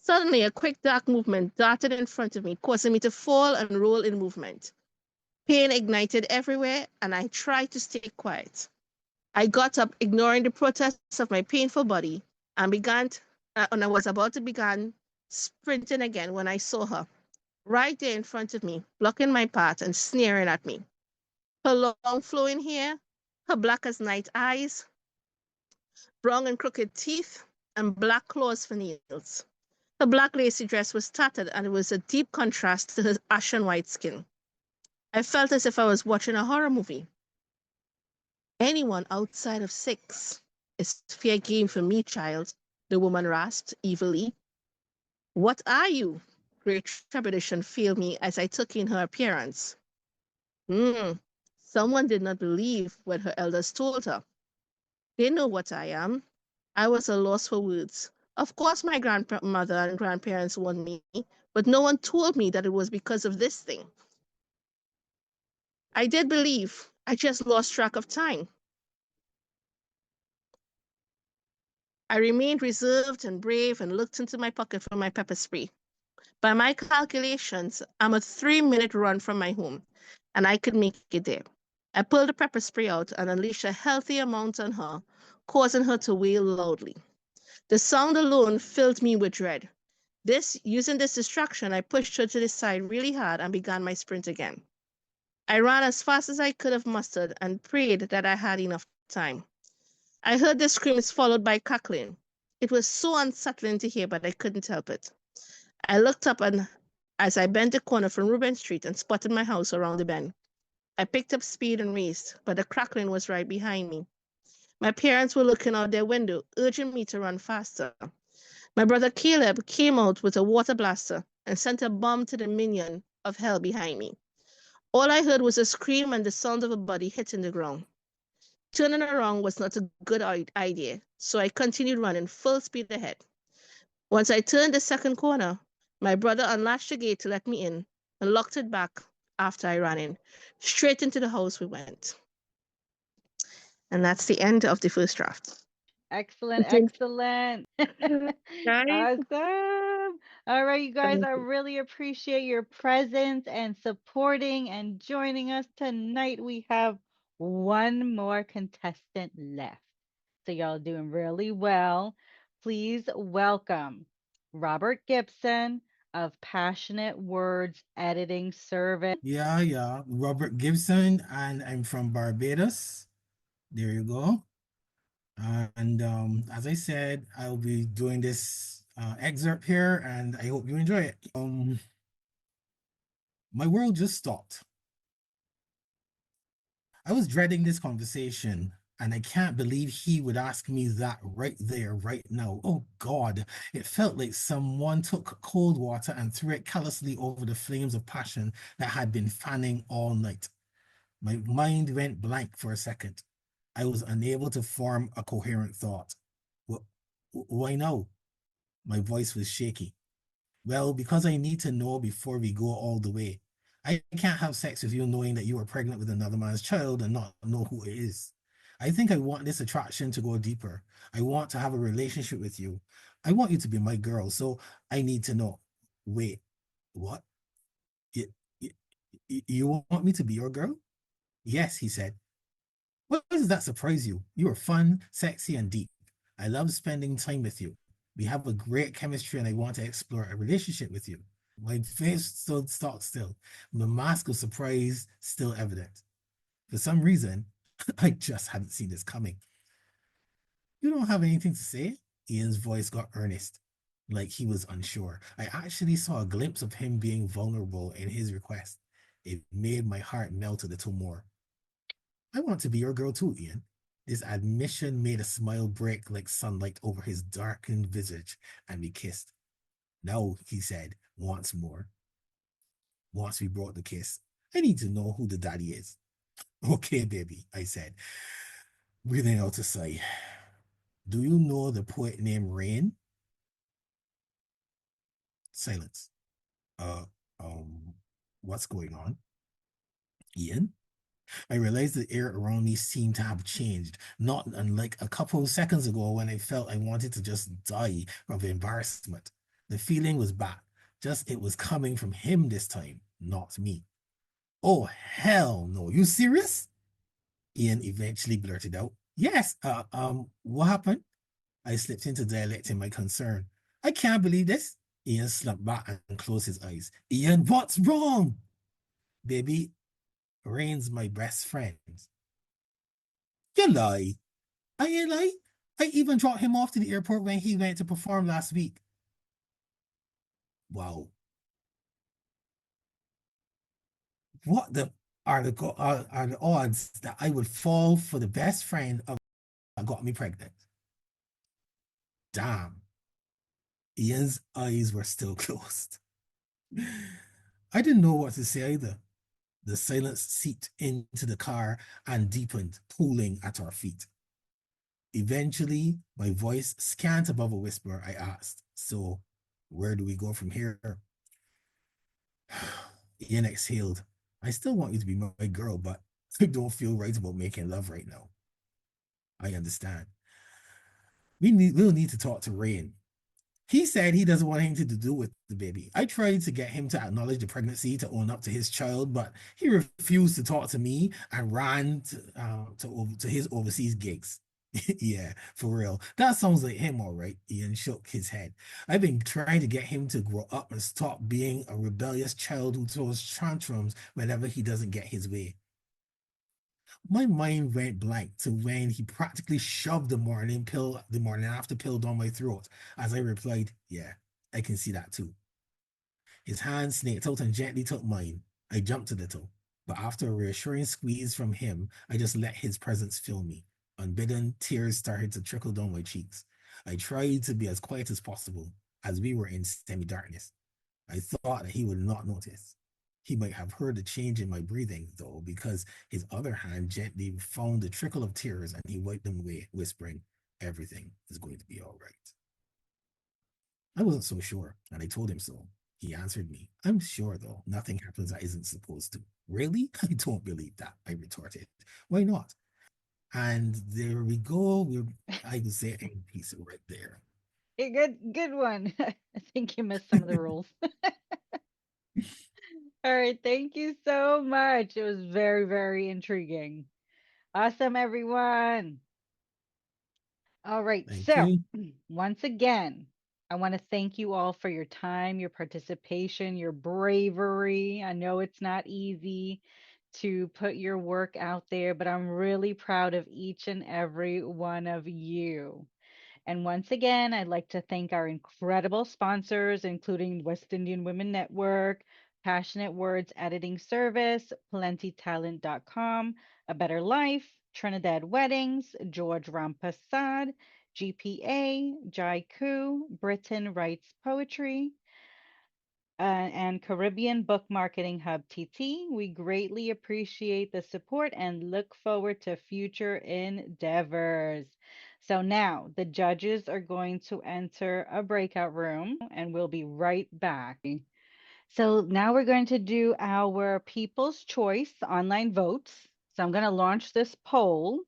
Suddenly, a quick dark movement darted in front of me, causing me to fall and roll in movement. Pain ignited everywhere, and I tried to stay quiet. I got up, ignoring the protests of my painful body, and I was about to begin sprinting again when I saw her, right there in front of me, blocking my path and sneering at me. Her long flowing hair, her black as night eyes, brown and crooked teeth, and black claws for nails. Her black lacy dress was tattered, and it was a deep contrast to her ashen white skin. I felt as if I was watching a horror movie. Anyone outside of 6 is fair game for me, child, the woman rasped evilly. What are you? Great trepidation filled me as I took in her appearance. Someone did not believe what her elders told her. They know what I am. I was at a loss for words. Of course, my grandmother and grandparents warned me, but no one told me that it was because of this thing. I did believe. I just lost track of time. I remained reserved and brave and looked into my pocket for my pepper spray. By my calculations, I'm a 3-minute run from my home, and I could make it there. I pulled the pepper spray out and unleashed a healthy amount on her, causing her to wail loudly. The sound alone filled me with dread. Using this distraction, I pushed her to the side really hard and began my sprint again. I ran as fast as I could have mustered and prayed that I had enough time. I heard the screams followed by cackling. It was so unsettling to hear, but I couldn't help it. I looked up as I bent the corner from Reuben Street and spotted my house around the bend. I picked up speed and raced, but the crackling was right behind me. My parents were looking out their window, urging me to run faster. My brother Caleb came out with a water blaster and sent a bomb to the minion of hell behind me. All I heard was a scream and the sound of a body hitting the ground. Turning around was not a good idea, so I continued running full speed ahead. Once I turned the second corner, my brother unlatched the gate to let me in and locked it back after I ran in. Straight into the house we went. And that's the end of the first draft. Excellent, Thank excellent. you, guys. Awesome. All right, you guys, I really appreciate your presence and supporting and joining us tonight. We have one more contestant left. So y'all doing really well. Please welcome Robert Gibson of Passionate Words Editing Service. Yeah, Robert Gibson, and I'm from Barbados. There you go. And as I said, I'll be doing this excerpt here, and I hope you enjoy it. My world just stopped. I was dreading this conversation, and I can't believe he would ask me that right there, right now. Oh God, it felt like someone took cold water and threw it callously over the flames of passion that had been fanning all night. My mind went blank for a second. I was unable to form a coherent thought. Why now? My voice was shaky. Well, because I need to know before we go all the way. I can't have sex with you knowing that you are pregnant with another man's child and not know who it is. I think I want this attraction to go deeper. I want to have a relationship with you. I want you to be my girl, so I need to know. Wait, what? You, you, you want me to be your girl? Yes, he said. What does that surprise you? You are fun, sexy, and deep. I love spending time with you. We have a great chemistry, and I want to explore a relationship with you. My face stood stock still, the mask of surprise still evident. For some reason, I just hadn't seen this coming. You don't have anything to say? Ian's voice got earnest, like he was unsure. I actually saw a glimpse of him being vulnerable in his request. It made my heart melt a little more. I want to be your girl too, Ian. This admission made a smile break like sunlight over his darkened visage, and we kissed. No, he said, once more. Once we brought the kiss, I need to know who the daddy is. Okay, baby, I said, breathing out a sigh. Do you know the poet named Rain? Silence. Uh, um, what's going on? Ian? I realized the air around me seemed to have changed, not unlike a couple of seconds ago when I felt I wanted to just die of embarrassment. The feeling was back, just it was coming from him this time, not me. Oh, hell no. You serious? Ian eventually blurted out. Yes, what happened? I slipped into dialecting my concern. I can't believe this. Ian slumped back and closed his eyes. Ian, what's wrong? Baby, Rain's my best friend. You lie. I ain't lie. I even dropped him off to the airport when he went to perform last week. Wow. What the are the odds that I would fall for the best friend of that got me pregnant? Damn. Ian's eyes were still closed. I didn't know what to say either. The silence seeped into the car and deepened, pooling at our feet. Eventually, my voice scant above a whisper, I asked, so where do we go from here? Ian exhaled. I still want you to be my girl, but I don't feel right about making love right now. I understand. We'll need to talk to Rain. He said he doesn't want anything to do with the baby. I tried to get him to acknowledge the pregnancy, to own up to his child, but he refused to talk to me and ran to his overseas gigs. Yeah, for real. That sounds like him, all right. Ian shook his head. I've been trying to get him to grow up and stop being a rebellious child who throws tantrums whenever he doesn't get his way. My mind went blank to when he practically shoved the morning after pill down my throat as I replied, yeah, I can see that too. His hand snaked out and gently took mine. I jumped a little, but after a reassuring squeeze from him, I just let his presence fill me. Unbidden, tears started to trickle down my cheeks. I tried to be as quiet as possible, as we were in semi-darkness. I thought that he would not notice. He might have heard the change in my breathing, though, because his other hand gently found the trickle of tears and he wiped them away, whispering, everything is going to be all right. I wasn't so sure, and I told him so. He answered me, I'm sure, though, nothing happens that isn't supposed to. Really? I don't believe that, I retorted. Why not? And there we go. I would say a piece right there. Good one. I think you missed some of the rules. All right, thank you so much. It was very, very intriguing. Awesome, everyone. All right, Thank so you. once again, I want to thank you all for your time, your participation, your bravery. I know it's not easy to put your work out there, but I'm really proud of each and every one of you. And once again, I'd like to thank our incredible sponsors, including West Indian Women Network, Passionate Words Editing Service, PlentyTalent.com, A Better Life, Trinidad Weddings, George Rampasad, GPA, Jaiku, Britain Writes Poetry, and Caribbean Book Marketing Hub TT. We greatly appreciate the support and look forward to future endeavors. So now the judges are going to enter a breakout room and we'll be right back. So now we're going to do our People's Choice online votes. So I'm going to launch this poll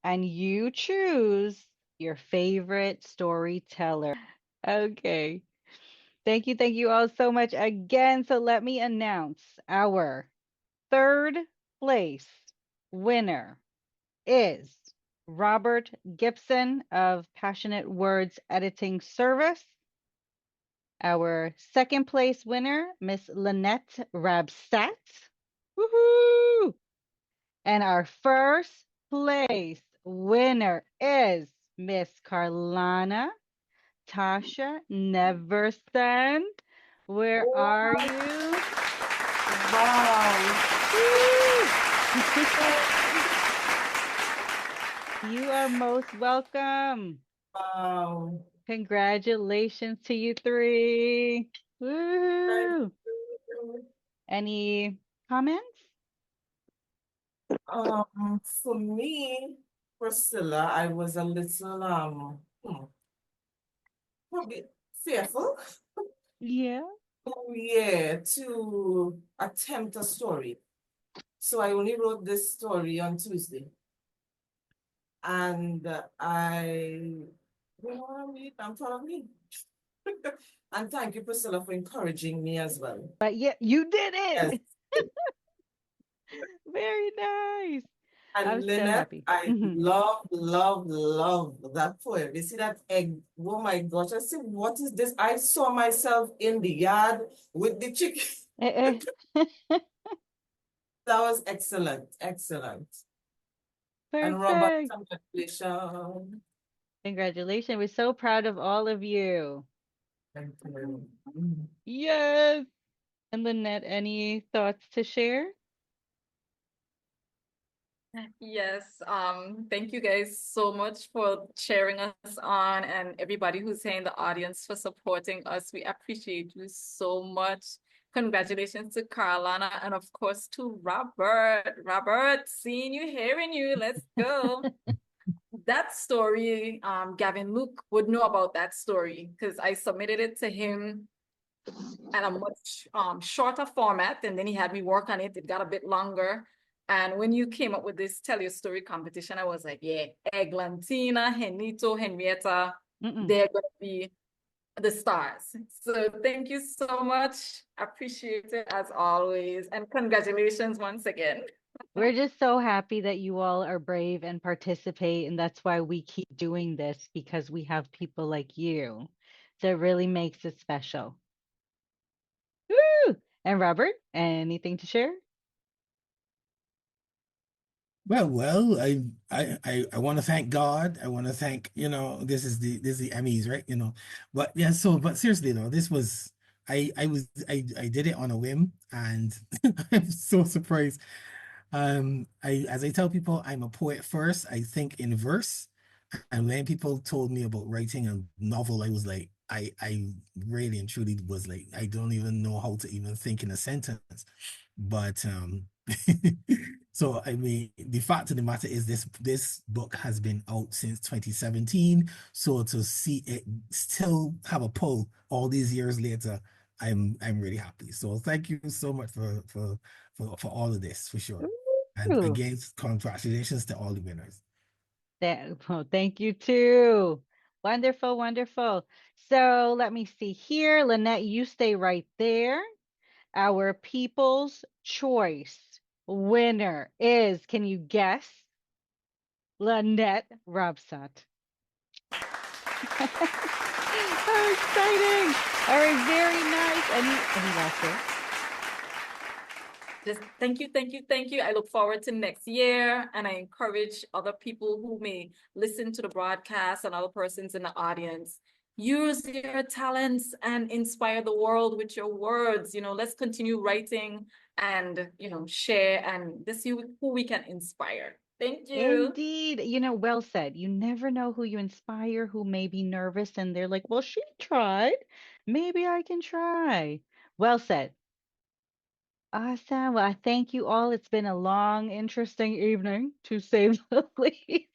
and you choose your favorite storyteller. Okay. Thank you all so much again. So let me announce our third place winner is Robert Gibson of Passionate Words Editing Service. Our second place winner, Miss Lynette Rabsat. Woohoo! And our first place winner is Miss Carlana Tasha Neverson. Where are you? Wow. You are most welcome. Wow. Congratulations to you three. Thank Woo! you. Any comments? For me, Priscilla, I was a little probably fearful. Yeah. Yeah, to attempt a story. So I only wrote this story on Tuesday. And I'm proud of me. And thank you, Priscilla, for encouraging me as well. But yeah, you did Yes. it. Very nice. And I'm so Lynette, happy. I love that poem. You see that egg? Oh my gosh! I said, what is this? I saw myself in the yard with the chicken. That was excellent, excellent. And Robert, Perfect. congratulations. Congratulations. We're so proud of all of you. Thank you. Yes. And Lynette, any thoughts to share? Yes, thank you guys so much for cheering us on and everybody who's here in the audience for supporting us. We appreciate you so much. Congratulations to Carolina and of course to Robert. Robert, seeing you, hearing you, let's go. That story, Gavin Luke would know about that story because I submitted it to him at a much shorter format, and then he had me work on it. It got a bit longer. And when you came up with this Tell Your Story competition, I was like, yeah, Eglantina, Henito, Henrietta, they're going to be the stars. So thank you so much. Appreciate it as always. And congratulations once again. We're just so happy that you all are brave and participate. And that's why we keep doing this, because we have people like you. So it really makes it special. Woo! And Robert, anything to share? Well, I want to thank God. I want to thank, this is the Emmys, right? But yeah, but seriously though, this was I did it on a whim and I'm so surprised. As I tell people, I'm a poet first. I think in verse. And when people told me about writing a novel, I was like, I really and truly was like, I don't even know how to even think in a sentence. But so I mean, the fact of the matter is this book has been out since 2017. So to see it still have a pull all these years later, I'm really happy. So thank you so much for all of this for sure. And Ooh. again, congratulations to all the winners. Well, thank you too. Wonderful, wonderful. So let me see here. Lynette, you stay right there. Our People's Choice winner is, can you guess? Lynette Robsat. How exciting. All right, very nice. Any last words? Just thank you. I look forward to next year, and I encourage other people who may listen to the broadcast and other persons in the audience. Use your talents and inspire the world with your words. Let's continue writing and, share and let's see who we can inspire. Thank you. Indeed. Well said. You never know who you inspire, who may be nervous, and they're like, well, she tried. Maybe I can try. Well said. Awesome. Well, I thank you all. It's been a long, interesting evening, to say the least.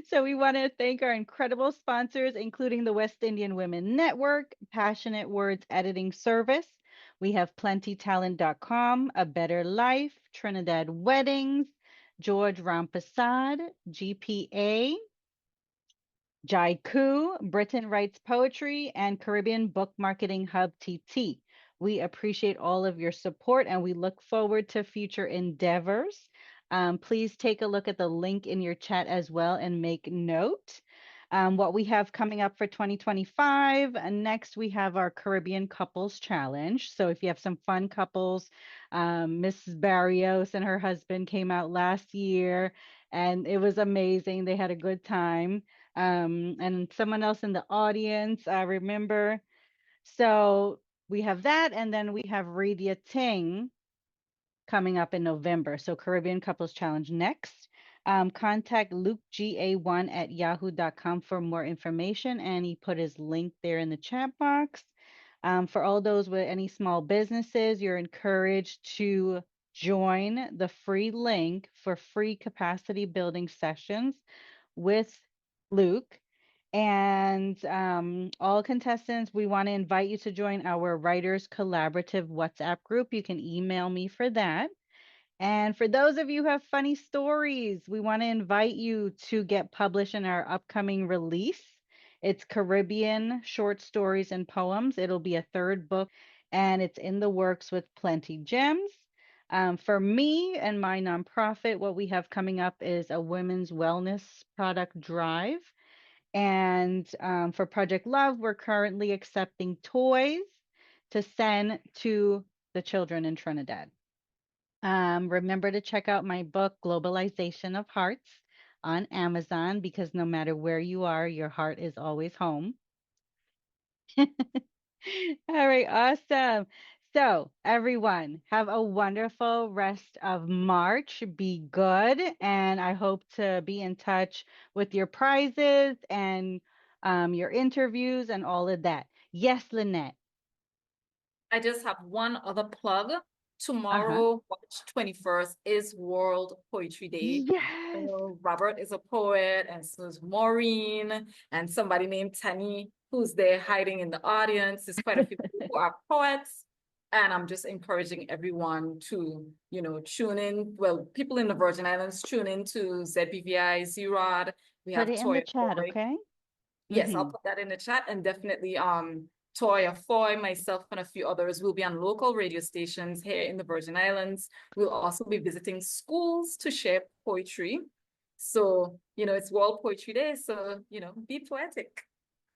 So we want to thank our incredible sponsors, including the West Indian Women Network, Passionate Words Editing Service, We have plentytalent.com, A Better Life, Trinidad Weddings, George Rampasad, GPA, Jaiku, Britain Writes Poetry, and Caribbean Book Marketing Hub TT. We appreciate all of your support and we look forward to future endeavors. Please take a look at the link in your chat as well and make note. What we have coming up for 2025. Next, we have our Caribbean Couples Challenge. So if you have some fun couples, Mrs. Barrios and her husband came out last year and it was amazing. They had a good time. And someone else in the audience, I remember. So we have that, and then we have Radia Ting coming up in November. So Caribbean Couples Challenge next. Contact lukeGA1@yahoo.com for more information, and he put his link there in the chat box. For all those with any small businesses, you're encouraged to join the free link for free capacity building sessions with Luke. And all contestants, we want to invite you to join our Writers Collaborative WhatsApp group. You can email me for that. And for those of you who have funny stories, we want to invite you to get published in our upcoming release. It's Caribbean Short Stories and Poems. It'll be a third book, and it's in the works with Plenty Gems. For me and my nonprofit, what we have coming up is a women's wellness product drive. And for Project Love, we're currently accepting toys to send to the children in Trinidad. Remember to check out my book, Globalization of Hearts, on Amazon, because no matter where you are, your heart is always home. All right, awesome. So, everyone, have a wonderful rest of March. Be good. And I hope to be in touch with your prizes and your interviews and all of that. Yes, Lynette. I just have one other plug. Tomorrow, March 21st, is World Poetry Day. Yes. Robert is a poet, and so is Maureen, and somebody named Tani, who's there hiding in the audience. There's quite a few people who are poets. And I'm just encouraging everyone to, tune in. Well, people in the Virgin Islands, tune in to ZBVI, Z-Rod. We Put have it in the Toya chat, Foy. okay? Yes, I'll put that in the chat, and definitely Toya Foy, myself, and a few others will be on local radio stations here in the Virgin Islands. We'll also be visiting schools to share poetry. So, it's World Poetry Day, so, be poetic.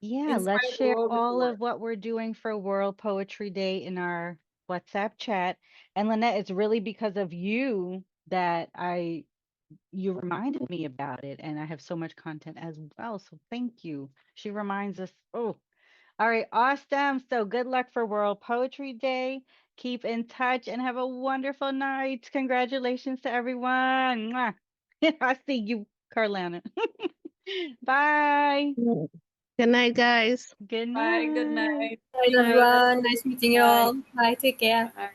Yeah, let's share all of what we're doing for World Poetry Day in our WhatsApp chat. And Lynette, it's really because of you that you reminded me about it, and I have so much content as well. So thank you. She reminds us. Oh, all right, awesome. So good luck for World Poetry Day. Keep in touch and have a wonderful night. Congratulations to everyone. Mwah. I see you, Carlana. Bye. Good night, guys. Good Bye, night. good night. Bye, everyone. Nice meeting you all. Bye. Take care. Bye.